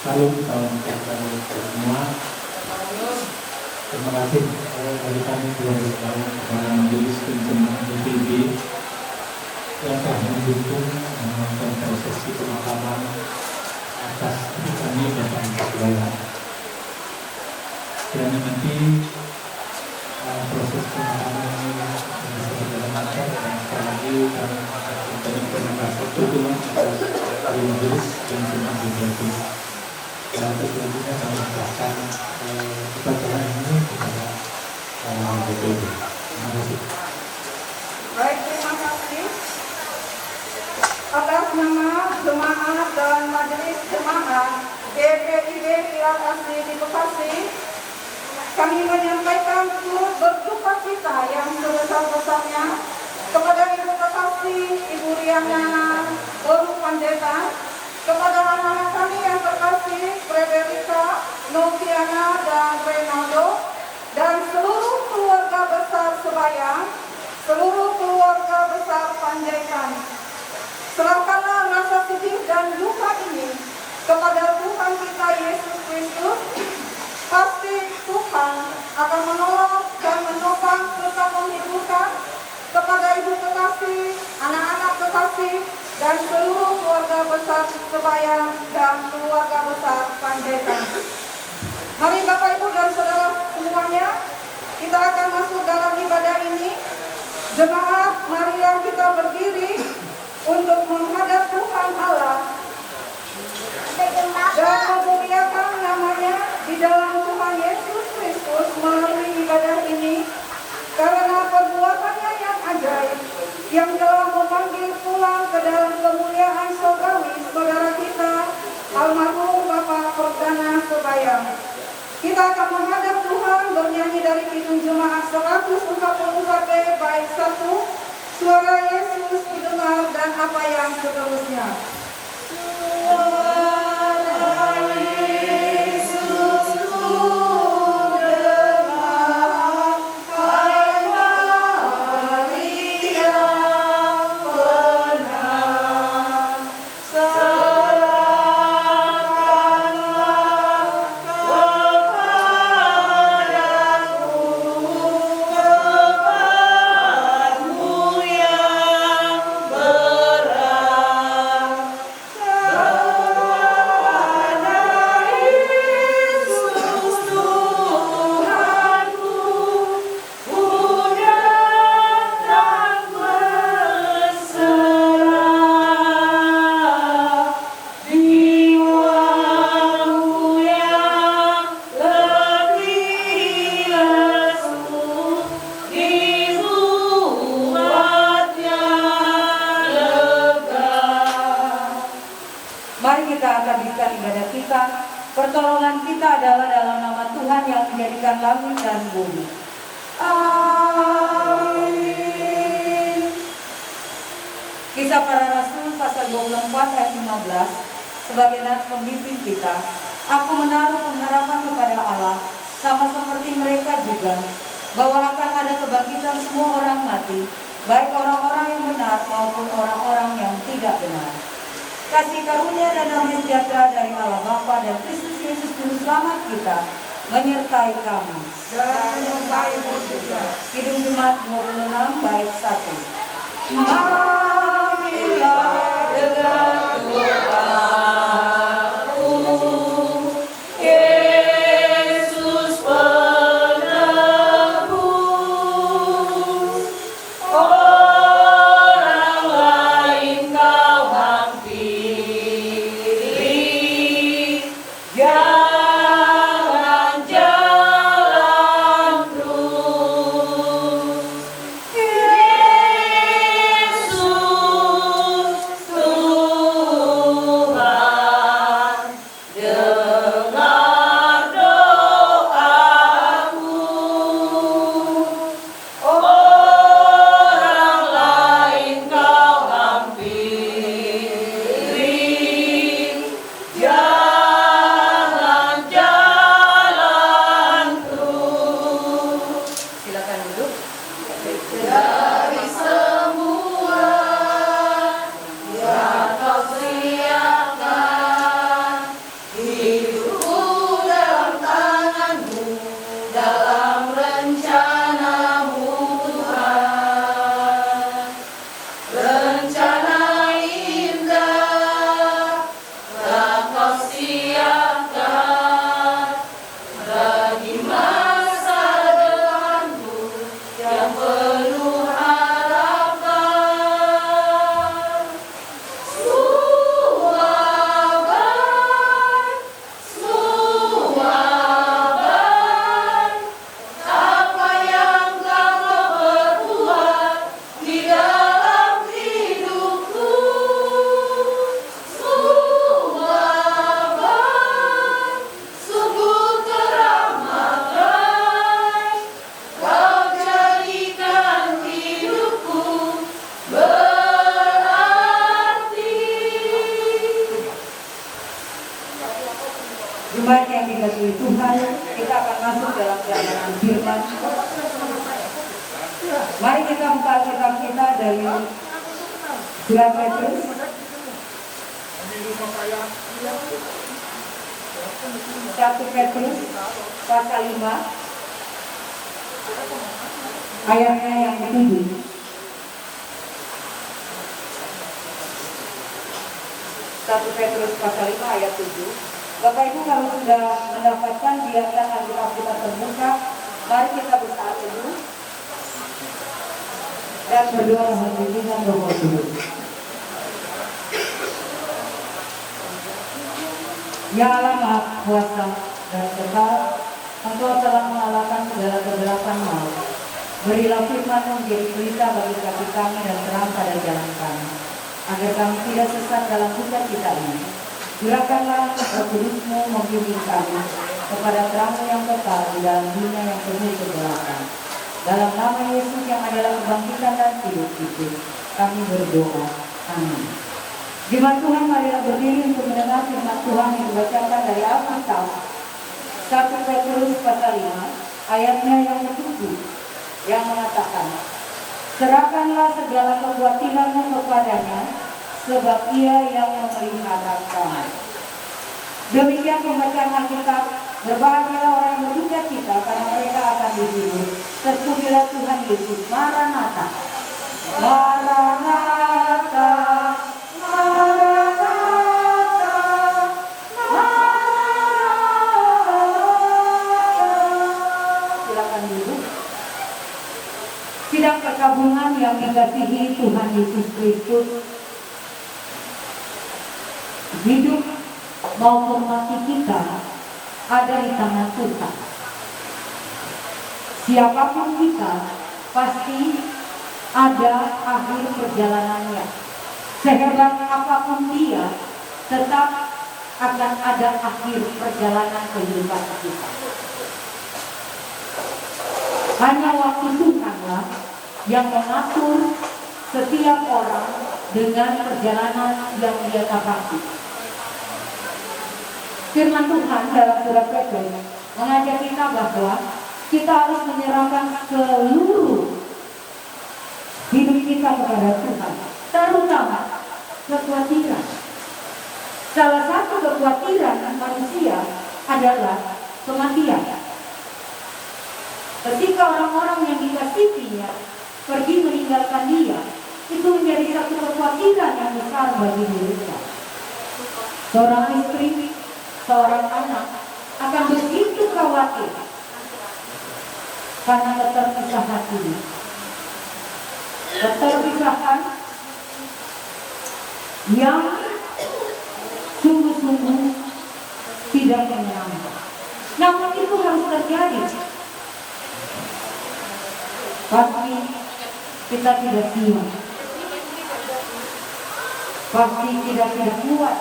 Salam kita semua. Terima kasih dari kami kepada Majelis Penjemaah DPD yang telah mendukung menonton prosesi pemakaman atas kami Bapak Ibu. Dan nanti proses pemakaman ini bisa berjalan lancar dan sekali lagi kami mengucapkan terima kasih terutama atas dari Majelis Penjemaah DPD. Dan selanjutnya kami serahkan upacara ini kepada DPD. Terima kasih. Baik, terima kasih. Atas nama jemaat dan majelis jemaat DPID Pilar Asri di Bekasi, kami menyampaikan turut berduka cita yang sebesar-besarnya kepada Ibu Bekasi, Ibu Riana Boru Pandeta, kepada anak-anak kami yang terkasih, Frederika, Noviana, dan Renaldo, dan seluruh keluarga besar Sebayang, seluruh keluarga besar Panjaitan. Serahkanlah rasa sedih dan duka ini kepada Tuhan kita Yesus Kristus. Pasti Tuhan akan menolong dan menopang serta menghiburkan kepada Ibu Bekasi, anak-anak Bekasi, dan seluruh keluarga besar Sebayang dan keluarga besar Panjaitan. Mari Bapak Ibu dan Saudara semuanya, kita akan masuk dalam ibadah ini. Jemaat, marilah kita berdiri untuk menghadap Tuhan Allah dan memuliakan namanya di dalam Tuhan Yesus Kristus melalui ibadah ini, karena perbuatannya yang ajaib yang telah memanggil pulang ke dalam kemuliaan surgawi saudara kita almarhum Bapak Perdana Sebayang. Kita akan menghadap Tuhan bernyanyi dari Kidung Jemaat 144B bait 1, suara Yesus didengar dan apa yang seterusnya. Pertolongan kita adalah dalam nama Tuhan yang menjadikan langit dan bumi. Amin. Kisah Para Rasul pasal 24 ayat 15 sebagai nas pemimpin kita. Aku menaruh pengharapan kepada Allah sama seperti mereka juga, bahwa akan ada kebangkitan semua orang mati, baik orang-orang yang benar maupun orang-orang yang tidak benar. Kasih karunia dan damai sejahtera dari Allah Bapa dan Kristus Yesus Juru Selamat kita menyertai kami. Dan menyertaimu juga. Kidung Jemaat 26 bait 1. Marilah dengan doa. Yesus Jemaat yang dikasihi Tuhan, kita akan masuk dalam kebenaran firman. Mari kita buka Alkitab kita dari surat Petrus. 1 Petrus pasal 5 ayatnya yang ke-7. 1 Petrus pasal 5 ayat 7. Bapak Ibu kalau sudah mendapatkan, biarkan Alkitab kita terbuka. Mari kita bersatu dulu dan berdoa mohon bimbingan Roh Kudus. Ya Allah Maha Kuasa dan kekal, Engkau telah mengalahkan segala kegelapan maut. Berilah firman menjadi pelita bagi kaki kami dan terang pada jalan kami, agar kami tidak sesat dalam cita-cita ini. Gerakanlah Roh Kudus-Mu membimbing kami kepada terang yang kekal di dalam dunia yang penuh kegelapan. Dalam nama Yesus yang adalah kebangkitan dan hidup itu, kami berdoa. Amin. Jemaat Tuhan, marilah berdiri untuk mendengar firman Tuhan yang dibacakan dari Alkitab 1 Petrus pasal 5 ayatnya yang ke-7 yang mengatakan, serahkanlah segala kekhawatiranmu kepadanya, sebab ia yang memelihara kamu. Demikian pembacaan Alkitab. Berbahagialah orang yang berduka cita, karena mereka akan dihibur. Terpujilah Tuhan Yesus. Maranatha, Maranatha, Maranatha, Maranatha. Silakan duduk. Sidang perkabungan yang dikasihi Tuhan Yesus Kristus, hidup maupun mati kita ada di tangan Tuhan. Siapapun kita pasti ada akhir perjalanannya. Sehebat apapun dia, tetap akan ada akhir perjalanan kehidupan kita. Hanya waktu Tuhanlah yang mengatur setiap orang dengan perjalanan yang dia tapaki. Firman Tuhan dalam surat Petrus mengajak kita bahwa kita harus menyerahkan seluruh hidup kita kepada Tuhan, terutama kekhawatiran. Salah satu kekhawatiran manusia adalah kematian. Ketika orang-orang yang dikasihinya pergi meninggalkan dia, itu menjadi satu kekhawatiran yang besar bagi dirinya. Seorang istri, seorang anak akan begitu khawatir karena keterpisahan ini. Keterpisahan yang sungguh-sungguh tidak menyenangkan. Namun itu harus terjadi. Pasti kita tidak siap, pasti kita tidak kuat,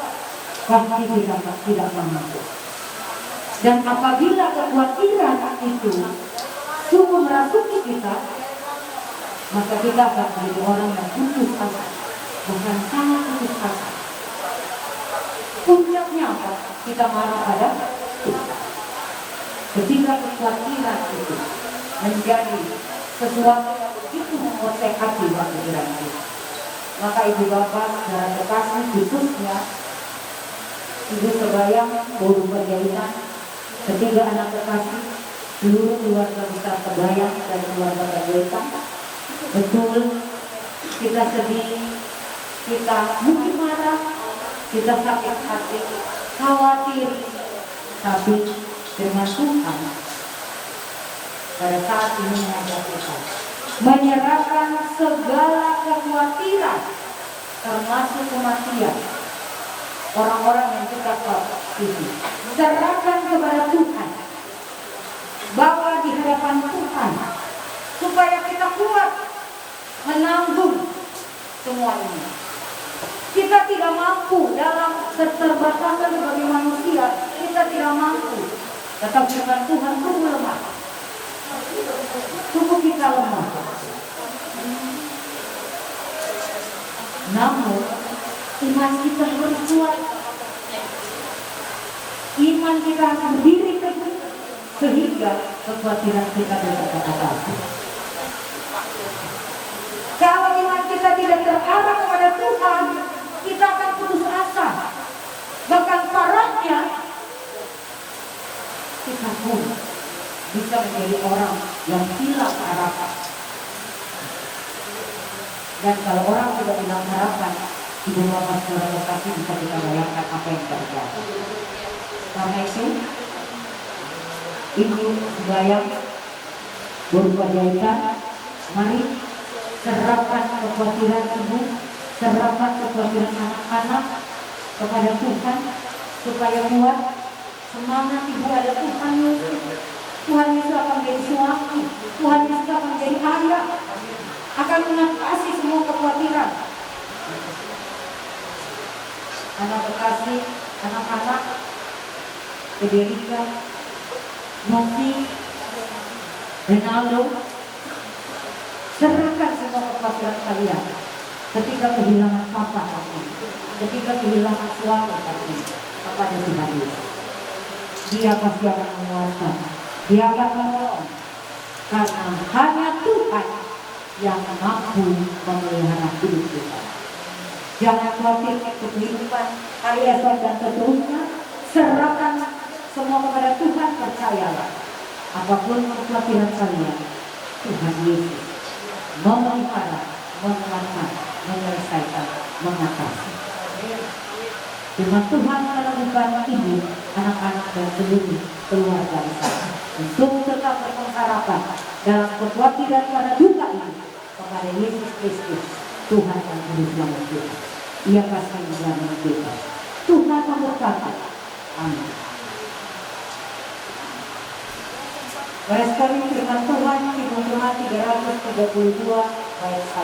pasti kita tidak mampu. Dan apabila kekhawatiran itu sungguh merasuki kita, maka kita akan menjadi orang yang putus asa, bahkan sangat putus asa. Puncaknya apa? Kita marah pada Tuhan. Ketika kekhawatiran itu menjadi sesuatu yang begitu menguasai hati dan pikiran kita, maka ibu bapak dan kekasih khususnya ibu Sebayang, Guru Perjalinan, ketiga anak kekasih, seluruh keluarga besar Sebayang dan keluarga Perjalinan, betul kita sedih, kita mungkin marah, kita sakit hati, khawatir, tapi dengan Tuhan pada saat ini mengajak kita menyerahkan segala kekhawatiran termasuk kematian orang-orang yang kita kasihi, serahkan kepada Tuhan, bawa di hadapan Tuhan supaya kita kuat menanggung semua ini. Kita tidak mampu dalam keterbatasan sebagai manusia, kita tidak mampu. Tetapi firman Tuhan sungguh lemah. Tubuh kita lemah. Namun iman kita harus kuat. Iman iman kita berdiri teguh sehingga kekhawatiran kita dapat teratasi. Kalau iman kita tidak terarah kepada Tuhan, kita akan putus asa. Bahkan parahnya, kita pun bisa menjadi orang yang hilang harapan. Dan kalau orang sudah hilang harapan, di beberapa sekolah lokasi bisa kita bayangkan apa yang terjadi. Karena itu, ibu bayang berupa jahitan, mari serahkan kekhawatiran ibu, serahkan kekhawatiran anak-anak kepada Tuhan supaya kuat. Semangat ibu ada Tuhan Yesus. Tuhan Yesus akan menjadi suami, Tuhan Yesus akan menjadi ayah, akan mengatasi semua kekhawatiran. Anak kekasih, anak-anak, Federica, Novi, Renaldo, serahkan semua kekhawatiran kalian ketika kehilangan papa kami, ketika kehilangan suami kami kepada Tuhan Yesus. Dia pasti akan menguatkan, dia akan menolong, karena hanya Tuhan yang mampu memelihara hidup kita. Jangan khawatir untuk kehidupan hari esok dan seterusnya. Serahkan semua kepada Tuhan, percayalah. Apapun kekhawatiran kalian, Tuhan Yesus memelihara, menguatkan, menyelesaikan, mengatasi. Firman Tuhan menemukan ibu, anak-anak dan seluruh keluarga besar untuk tetap berpengharapan dalam kekhawatiran pada duka ini kepada Yesus Kristus, Tuhan yang juru selamat kita. Ia pasti menyelamatkan kita. Tuhan memberkati. Amin. Mari sekali firman Tuhan di Roma 332 ayat 1.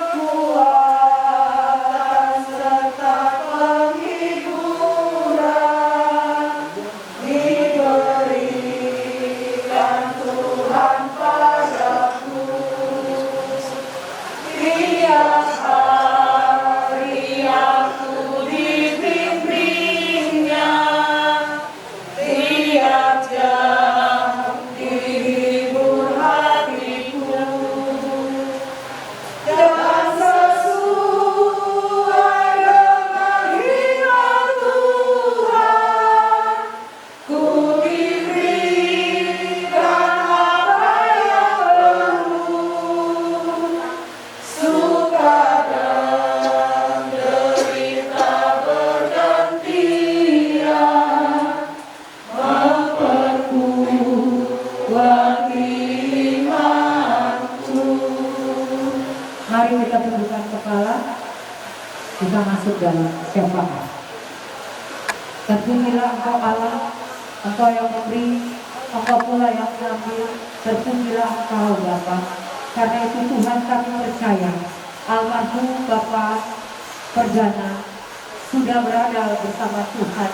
Kekuatan serta penghiburan diberikan Tuhan padaku. Tiap hari aku dibimbingnya, tiap jam dihibur hatiku. Dan sesuai dengan firman Tuhan, ku diberikan apa yang perlu. Suka dan derita bergantian, memperkuat imanku. Mari kita tundukkan kepala, kita masuk dalam syafaat. Terpujilah Engkau Allah, Engkau yang memberi, Engkau pula yang mengambil. Terpujilah Engkau Bapa. Karena itu Tuhan kami percaya almarhum Bapak Perdana sudah berada bersama Tuhan,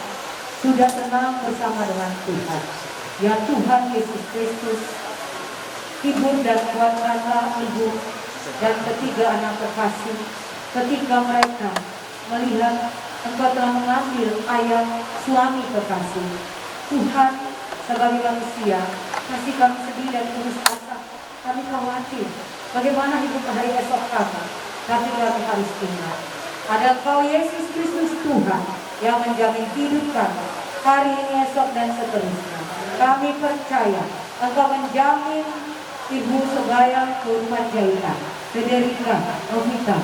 sudah tenang bersama dengan Tuhan. Ya Tuhan Yesus Kristus, hibur dan kuatkanlah ibu dan ketiga anak kekasih ketika mereka melihat Engkau telah mengambil ayah suami kekasih. Tuhan, sebagai manusia, masih kami sedih dan putus asa. Kami khawatir bagaimana hidup hari esok kami. Tapi kami harus ingat, ada Engkau Yesus Kristus Tuhan yang menjamin hidup kami hari ini, esok dan seterusnya. Kami percaya Engkau menjamin Ibu Sebaya Kurma Jaita, Federica, Novita,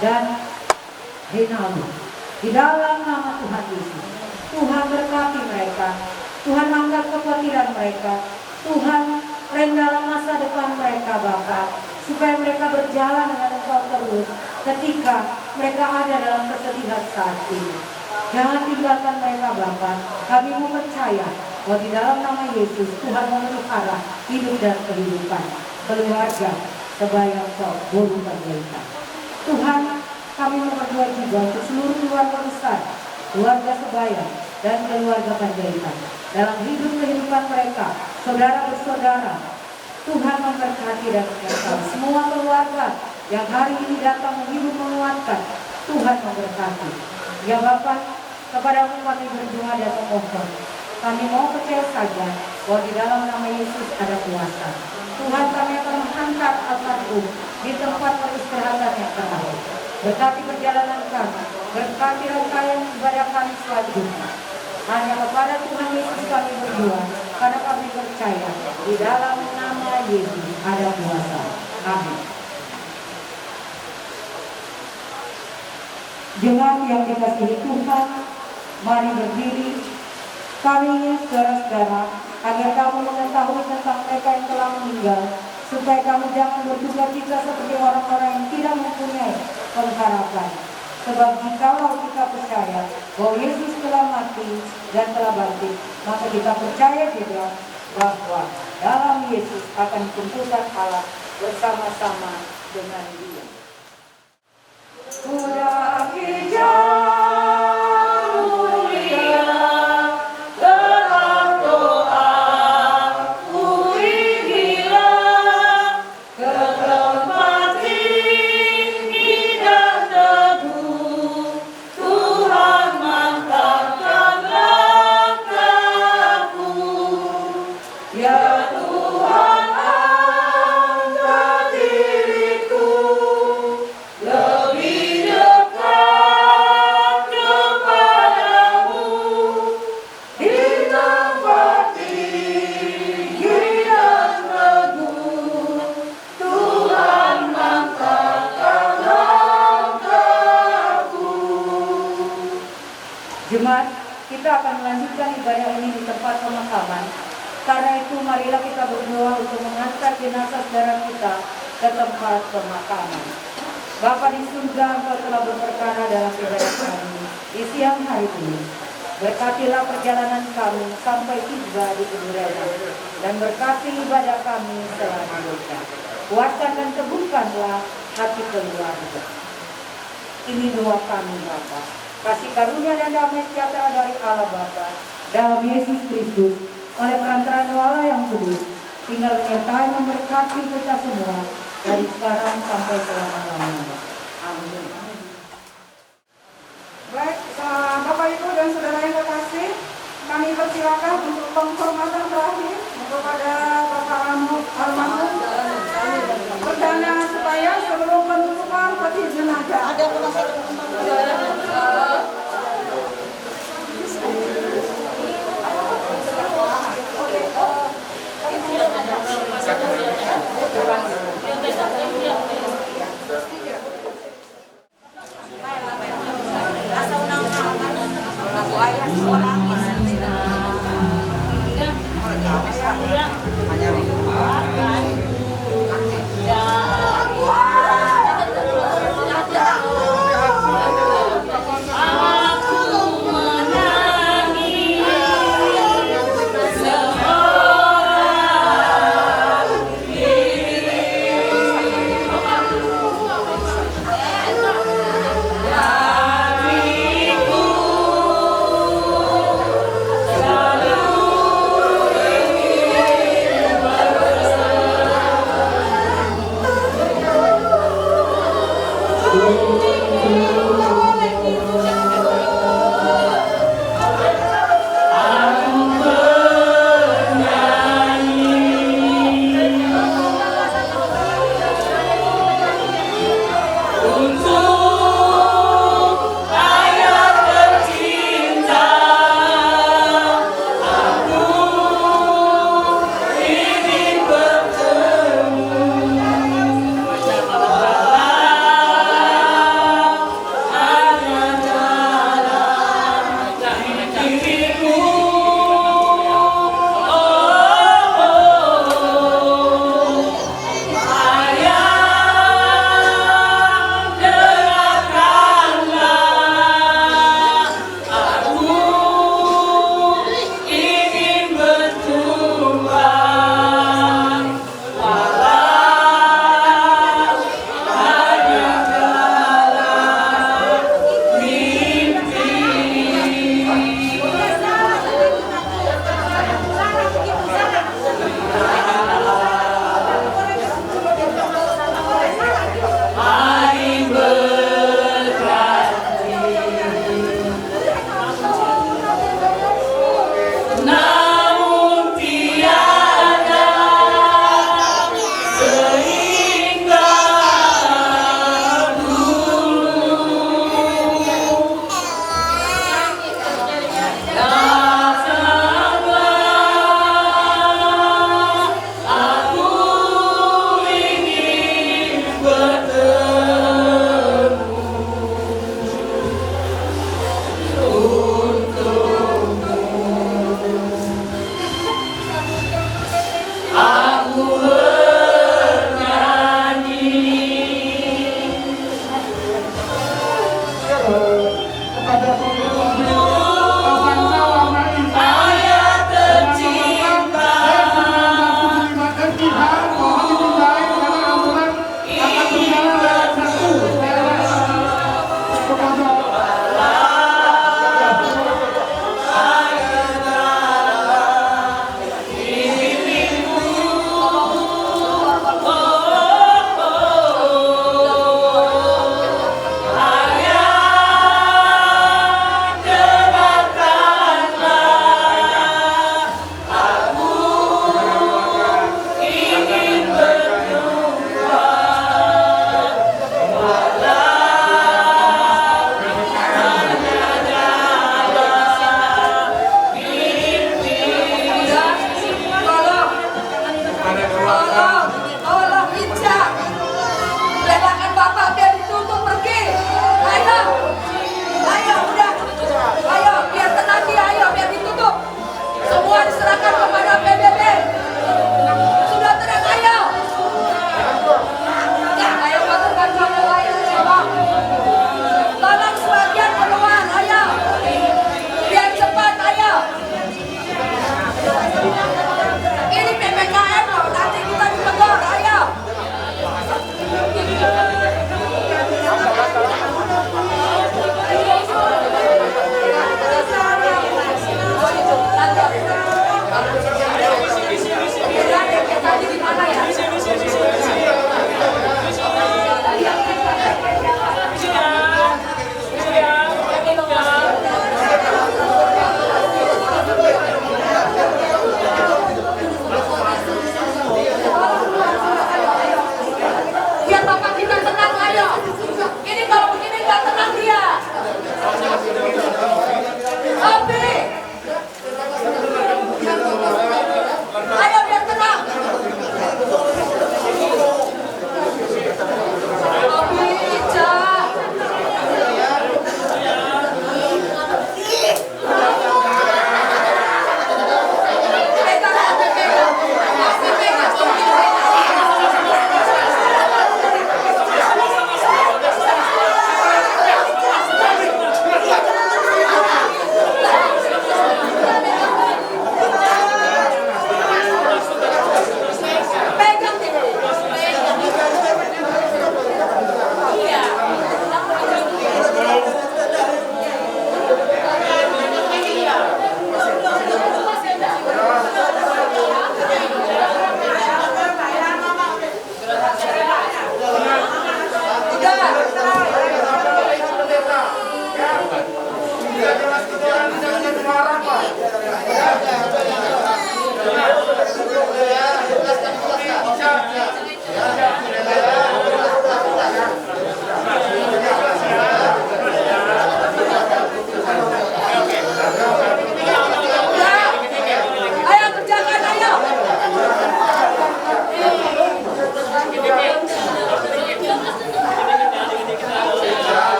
dan Renaldo. Di dalam nama Tuhan Yesus, Tuhan berkati mereka, Tuhan angkat kekhawatiran mereka, Tuhan rendalah masa depan mereka Bapa, supaya mereka berjalan dengan Engkau terus ketika mereka ada dalam kesedihan saat ini. Jangan tinggalkan mereka Bapa. Kami mau percaya bahwa di dalam nama Yesus Tuhan memelihara hidup dan kehidupan keluarga Sebaya Engkau Guru Panjaitan. Tuhan, kami mau berdoa juga untuk seluruh keluarga besar, keluarga Sebaya dan keluarga Panjaitan dalam hidup kehidupan mereka, saudara bersaudara. Tuhan memberkati dan menyertai semua keluarga yang hari ini datang menghibur menguatkan. Tuhan memberkati. Ya Bapak, Kepadamu kami berdoa dan memohon. Kami mau percaya saja bahwa di dalam nama Yesus ada kuasa. Tuhan, kami akan mengangkat altarku di tempat peristirahatan yang terakhir. Berkati perjalanan kami, berkati rangkaian ibadah kami selanjutnya. Hanya kepada Tuhan Yesus kami berdoa, karena kami percaya di dalam nama Yesus ada kuasa. Amin. Jemaat yang dikasihi Tuhan, mari berdiri. Kami ingin saudara-saudara agar kamu mengetahui tentang mereka yang telah meninggal, supaya kamu jangan berduka cita seperti orang-orang yang tidak mempunyai pengharapan. Sebab jikalau kita percaya bahwa Yesus telah mati dan telah bangkit, maka kita percaya juga bahwa dalam Yesus akan dikumpulkan Allah bersama-sama dengan Dia. Udah Jemaat, kita akan melanjutkan ibadah ini di tempat pemakaman. Karena itu marilah kita berdoa untuk mengantar jenazah saudara kita ke tempat pemakaman. Bapa di surga, Engkau telah berperkara dalam ibadah kami di siang hari ini. Berkatilah perjalanan kami sampai tiba di kedudukan, dan berkati ibadah kami selanjutnya. Kuatkan dan teguhkanlah hati keluarga. Ini doa kami, Bapa. Kasih karunia dan damai sejahtera dari Allah Bapa dalam Yesus Kristus oleh perantaraan Allah yang kudus tinggal menyertai memberkati kita semua dari sekarang sampai selama-lamanya. Amin. Baik, Bapak Ibu dan Saudara yang terkasih, kami persilakan untuk penghormatan terakhir kepada Bapak almarhum perdana supaya sebelum penutupan peti jenazah. Ada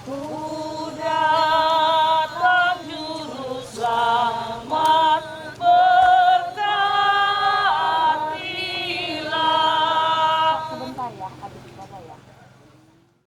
Ku datang juru selamat.